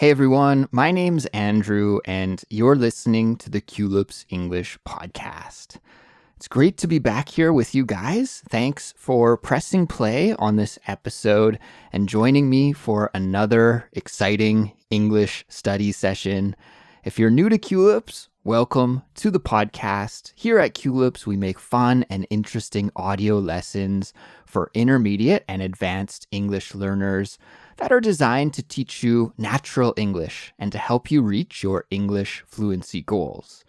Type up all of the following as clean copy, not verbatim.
Hey everyone, my name's Andrew, and you're listening to the Culips English podcast. It's great to be back here with you guys. Thanks for pressing play on this episode and joining me for another exciting English study session. If you're new to Culips, welcome to the podcast. Here at Culips, we make fun and interesting audio lessons for intermediate and advanced English learners that are designed to teach you natural English and to help you reach your English fluency goals.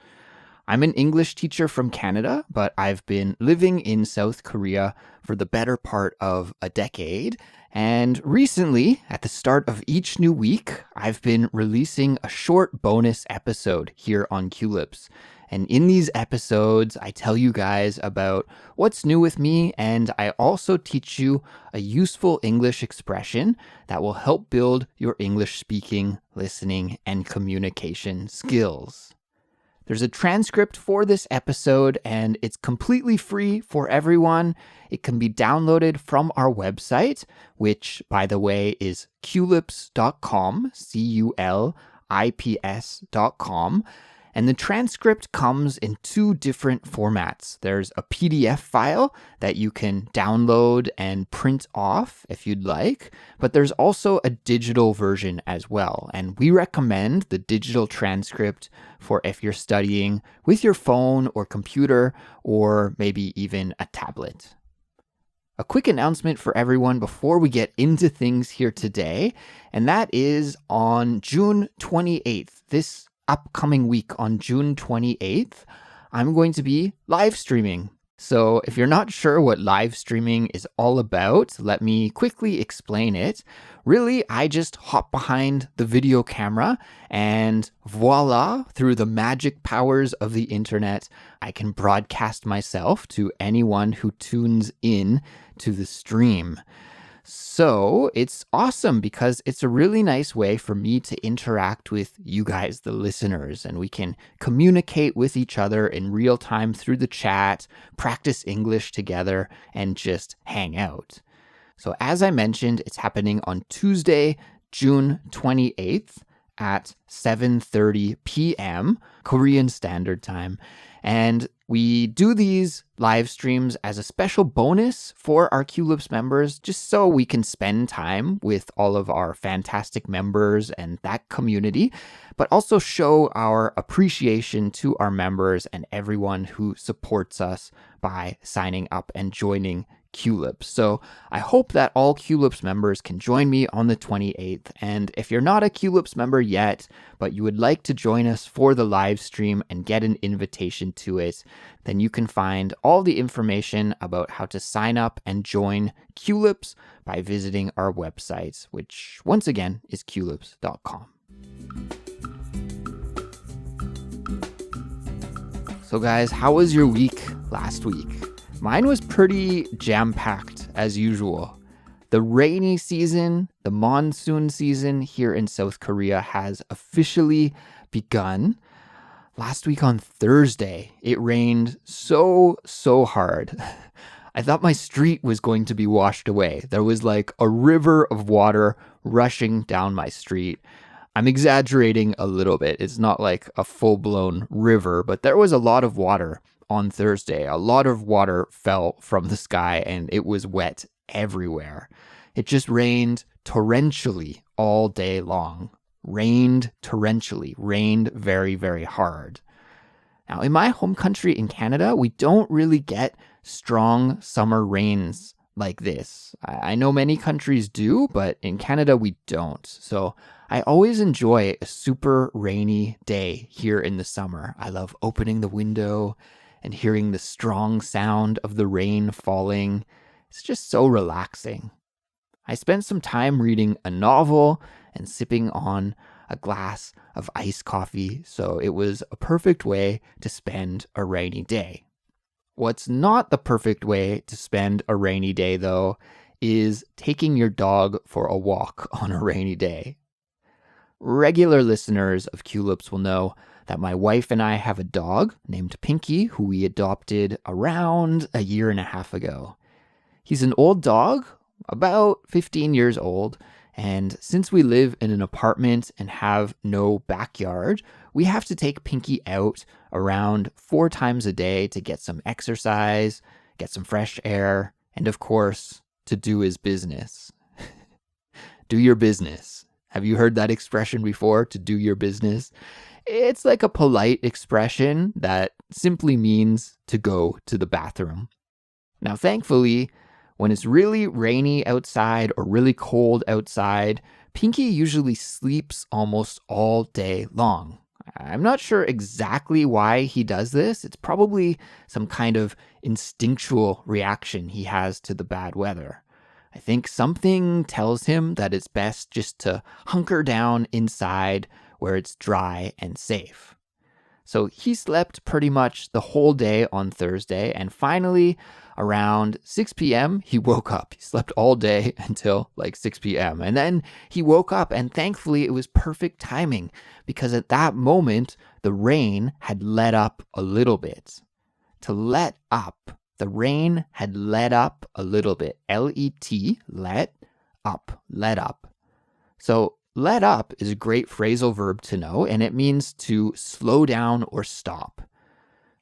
I'm an English teacher from Canada, but I've been living in South Korea for the better part of a decade. And recently, at the start of each new week, I've been releasing a short bonus episode here on Culips. And in these episodes, I tell you guys about what's new with me, and I also teach you a useful English expression that will help build your English speaking, listening, and communication skills. There's a transcript for this episode, and it's completely free for everyone. It can be downloaded from our website, which, by the way, is culips.com, culips.com. And the transcript comes in two different formats. There's a PDF file that you can download and print off if you'd like, but there's also a digital version as well. And we recommend the digital transcript for if you're studying with your phone or computer or maybe even a tablet. A quick announcement for everyone before we get into things here today, and that is on June 28th, this upcoming week on June 28th, I'm going to be live streaming. So if you're not sure what live streaming is all about, let me quickly explain it. Really, I just hop behind the video camera and voila, through the magic powers of the internet, I can broadcast myself to anyone who tunes in to the stream. So it's awesome because it's a really nice way for me to interact with you guys, the listeners, and we can communicate with each other in real time through the chat, practice English together, and just hang out. So as I mentioned, it's happening on Tuesday, June 28th at 7:30 p.m. Korean Standard Time. And we do these live streams as a special bonus for our Culips members, just so we can spend time with all of our fantastic members and that community, but also show our appreciation to our members and everyone who supports us by signing up and joining Culips. So I hope that all Culips members can join me on the 28th. And if you're not a Culips member yet, but you would like to join us for the live stream and get an invitation to it, then you can find all the information about how to sign up and join Culips by visiting our website, which once again is culips.com. So guys, how was your week last week? Mine was pretty jam-packed as usual. The rainy season, the monsoon season here in South Korea has officially begun. Last week on Thursday, it rained so hard. I thought my street was going to be washed away. There was like a river of water rushing down my street. I'm exaggerating a little bit. It's not like a full-blown river, but there was a lot of water on Thursday. A lot of water fell from the sky and it was wet everywhere. It just rained torrentially all day long. Rained torrentially, rained very, very hard. Now, in my home country in Canada, we don't really get strong summer rains like this. I know many countries do, but in Canada, we don't. So I always enjoy a super rainy day here in the summer. I love opening the window and hearing the strong sound of the rain falling. It's just so relaxing. I spent some time reading a novel and sipping on a glass of iced coffee, so it was a perfect way to spend a rainy day. What's not the perfect way to spend a rainy day, though, is taking your dog for a walk on a rainy day. Regular listeners of Culips will know that my wife and I have a dog named Pinky, who we adopted around a year and a half ago. He's an old dog, about 15 years old, And since we live in an apartment and have no backyard, we have to take Pinky out around 4 times a day to get some exercise, get some fresh air, and of course, to do his business. Do your business. Have you heard that expression before, to do your business? It's like a polite expression that simply means to go to the bathroom. Now, thankfully, when it's really rainy outside or really cold outside, Pinky usually sleeps almost all day long. I'm not sure exactly why he does this. It's probably some kind of instinctual reaction he has to the bad weather. I think something tells him that it's best just to hunker down inside where it's dry and safe. So he slept pretty much the whole day on Thursday, and finally, around 6 p.m., he woke up. He slept all day until like 6 p.m. And then he woke up, and thankfully it was perfect timing because at that moment, the rain had let up a little bit. To let up, the rain had let up a little bit. L-E-T, let up, let up. So let up is a great phrasal verb to know, and it means to slow down or stop.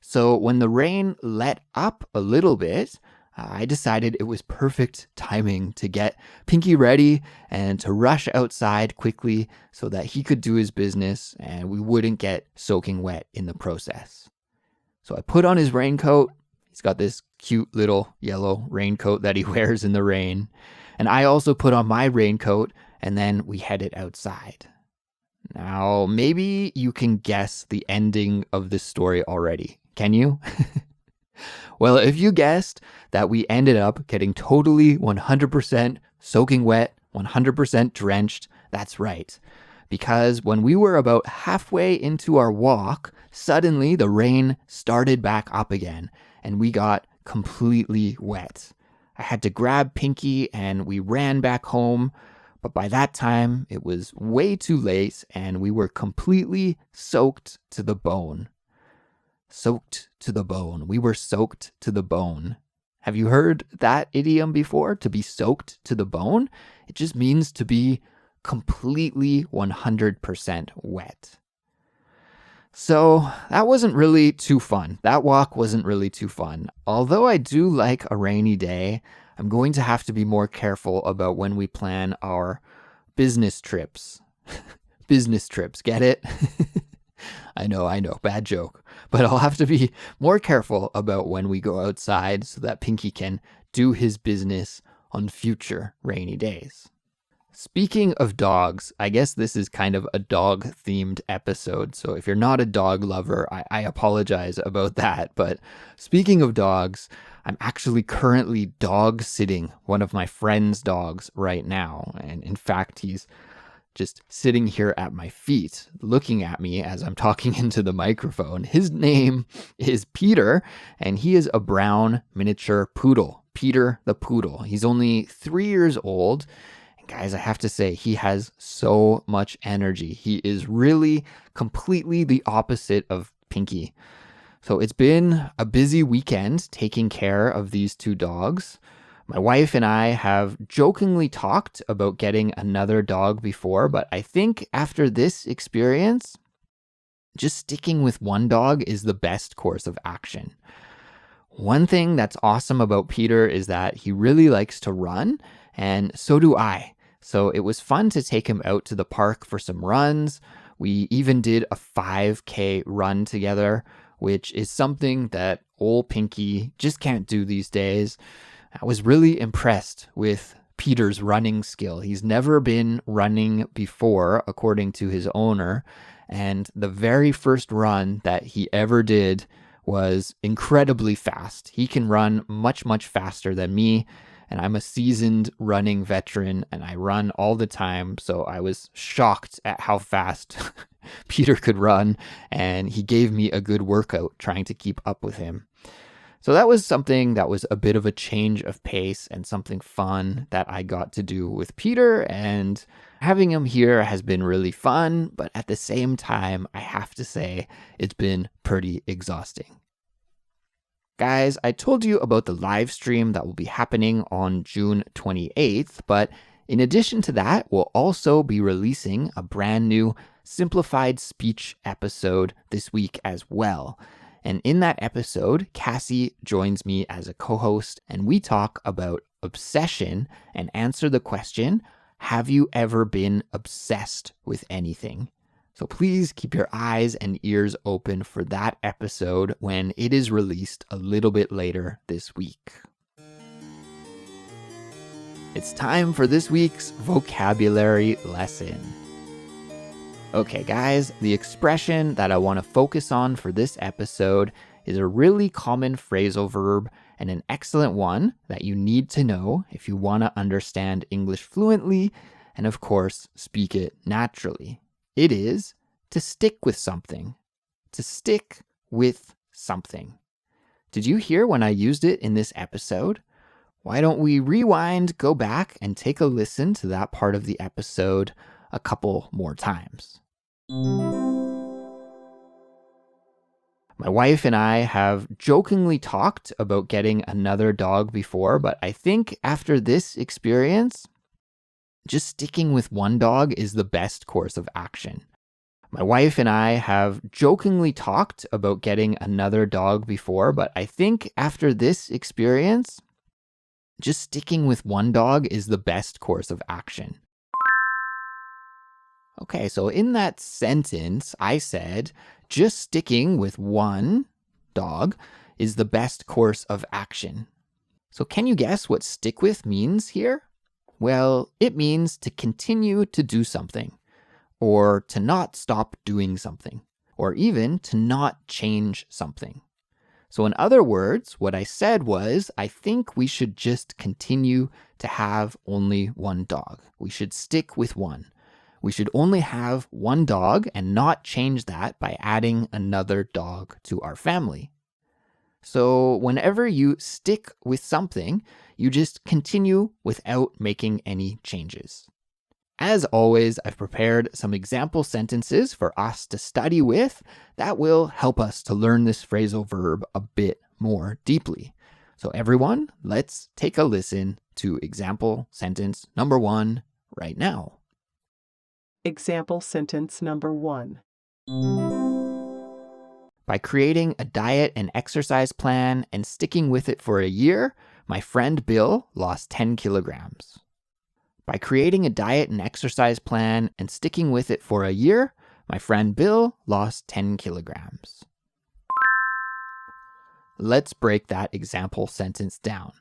So when the rain let up a little bit, I decided it was perfect timing to get Pinky ready and to rush outside quickly so that he could do his business and we wouldn't get soaking wet in the process. So I put on his raincoat. He's got this cute little yellow raincoat that he wears in the rain. And I also put on my raincoat, and then we headed outside. Now, maybe you can guess the ending of this story already. Can you? Well, if you guessed that we ended up getting totally 100% soaking wet, 100% drenched, that's right. Because when we were about halfway into our walk, suddenly the rain started back up again, and we got completely wet. I had to grab Pinky and we ran back home, but by that time it was way too late and we were completely soaked to the bone. Soaked to the bone. We were soaked to the bone. Have you heard that idiom before? To be soaked to the bone? It just means to be completely 100% wet. So that wasn't really too fun. That walk wasn't really too fun. Although I do like a rainy day, I'm going to have to be more careful about when we plan our business trips. Business trips, get it? I know, bad joke. But I'll have to be more careful about when we go outside so that Pinky can do his business on future rainy days. Speaking of dogs, I guess this is kind of a dog-themed episode, so if you're not a dog lover, I apologize about that. But speaking of dogs, I'm actually currently dog sitting one of my friend's dogs right now. And in fact, he's just sitting here at my feet, looking at me as I'm talking into the microphone. His name is Peter, and he is a brown miniature poodle, Peter the poodle. He's only 3 years old. Guys, I have to say, he has so much energy. He is really completely the opposite of Pinky. So it's been a busy weekend taking care of these two dogs. My wife and I have jokingly talked about getting another dog before, but I think after this experience, just sticking with one dog is the best course of action. One thing that's awesome about Peter is that he really likes to run, and so do I. So it was fun to take him out to the park for some runs. We even did a 5K run together, which is something that old Pinky just can't do these days. I was really impressed with Peter's running skill. He's never been running before, according to his owner. And the very first run that he ever did was incredibly fast. He can run much, much faster than me. And I'm a seasoned running veteran and I run all the time. So I was shocked at how fast Peter could run. And he gave me a good workout trying to keep up with him. So that was something that was a bit of a change of pace and something fun that I got to do with Peter. And having him here has been really fun. But at the same time, I have to say it's been pretty exhausting. Guys, I told you about the live stream that will be happening on June 28th, but In addition to that, we'll also be releasing a brand new simplified speech episode this week as well. And in that episode, Cassie joins me as a co-host, and we talk about obsession and answer the question, have you ever been obsessed with anything? So please keep your eyes and ears open for that episode when it is released a little bit later this week. It's time for this week's vocabulary lesson. Okay, guys, the expression that I want to focus on for this episode is a really common phrasal verb and an excellent one that you need to know if you want to understand English fluently and, of course, speak it naturally. It is to stick with something. To stick with something. Did you hear when I used it in this episode? Why don't we rewind, go back, and take a listen to that part of the episode a couple more times. My wife and I have jokingly talked about getting another dog before, but I think after this experience, just sticking with one dog is the best course of action. My wife and I have jokingly talked about getting another dog before, but I think after this experience, just sticking with one dog is the best course of action. Okay, so in that sentence, I said, just sticking with one dog is the best course of action. So can you guess what stick with means here? Well, it means to continue to do something, or to not stop doing something, or even to not change something. So in other words, what I said was, I think we should just continue to have only one dog. We should stick with one. We should only have one dog and not change that by adding another dog to our family. So whenever you stick with something, you just continue without making any changes. As always, I've prepared some example sentences for us to study with that will help us to learn this phrasal verb a bit more deeply. So everyone, let's take a listen to example sentence number 1 right now. Example sentence number 1. By creating a diet and exercise plan and sticking with it for a year, my friend Bill lost 10 kilograms. By creating a diet and exercise plan and sticking with it for a year, my friend Bill lost 10 kilograms. Let's break that example sentence down.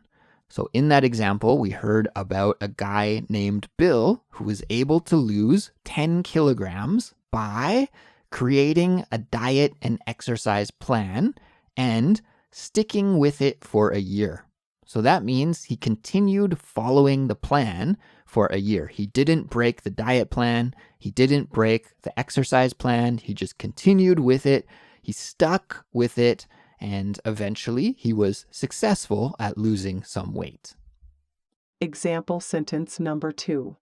So in that example, we heard about a guy named Bill who was able to lose 10 kilograms by creating a diet and exercise plan and sticking with it for a year. So that means he continued following the plan for a year. He didn't break the diet plan. He didn't break the exercise plan. He just continued with it. He stuck with it. And eventually he was successful at losing some weight. Example sentence number 2.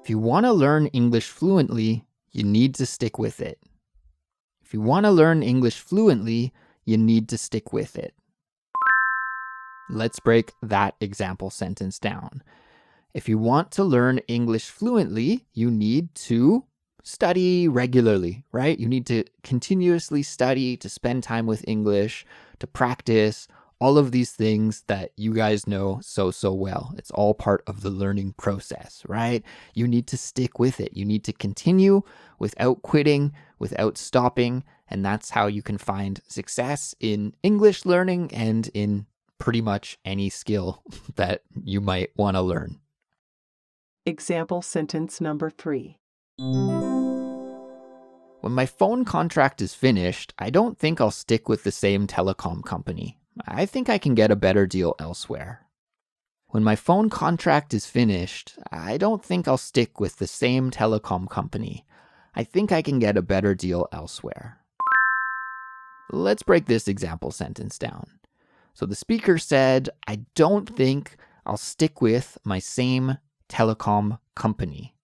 If you want to learn English fluently, you need to stick with it. If you want to learn English fluently, you need to stick with it. Let's break that example sentence down. If you want to learn English fluently, you need to study regularly, right? You need to continuously study, to spend time with English, to practice, all of these things that you guys know so well. It's all part of the learning process, right? You need to stick with it. You need to continue without quitting, without stopping, and that's how you can find success in English learning and in pretty much any skill that you might want to learn. Example sentence number 3. When my phone contract is finished, I don't think I'll stick with the same telecom company. I think I can get a better deal elsewhere. When my phone contract is finished, I don't think I'll stick with the same telecom company. I think I can get a better deal elsewhere. Let's break this example sentence down. So the speaker said, I don't think I'll stick with my same telecom company.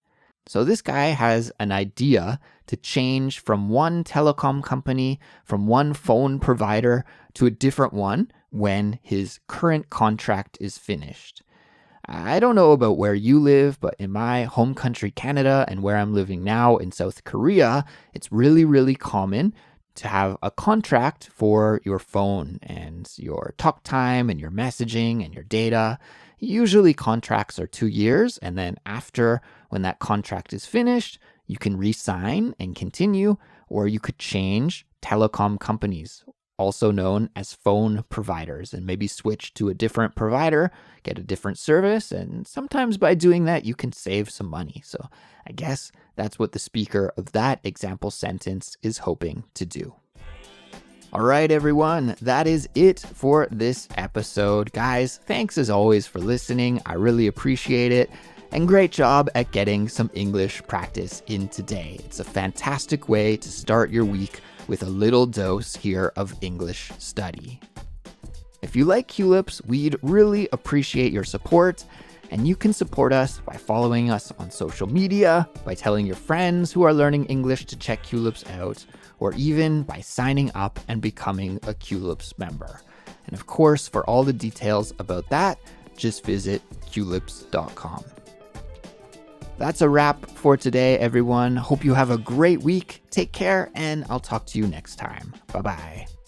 So this guy has an idea to change from one telecom company, from one phone provider to a different one when his current contract is finished. I don't know about where you live, but in my home country, Canada, and where I'm living now in South Korea, it's really, really common to have a contract for your phone and your talk time and your messaging and your data. Usually contracts are 2 years, and then after, when that contract is finished, you can re-sign and continue, or you could change telecom companies, also known as phone providers, and maybe switch to a different provider, get a different service, and sometimes by doing that, you can save some money. So I guess that's what the speaker of that example sentence is hoping to do. All right, everyone, that is it for this episode. Guys, thanks as always for listening. I really appreciate it. And great job at getting some English practice in today. It's a fantastic way to start your week with a little dose here of English study. If you like Culips, we'd really appreciate your support. And you can support us by following us on social media, by telling your friends who are learning English to check Culips out, or even by signing up and becoming a Culips member. And of course, for all the details about that, just visit culips.com. That's a wrap for today, everyone. Hope you have a great week. Take care, and I'll talk to you next time. Bye-bye.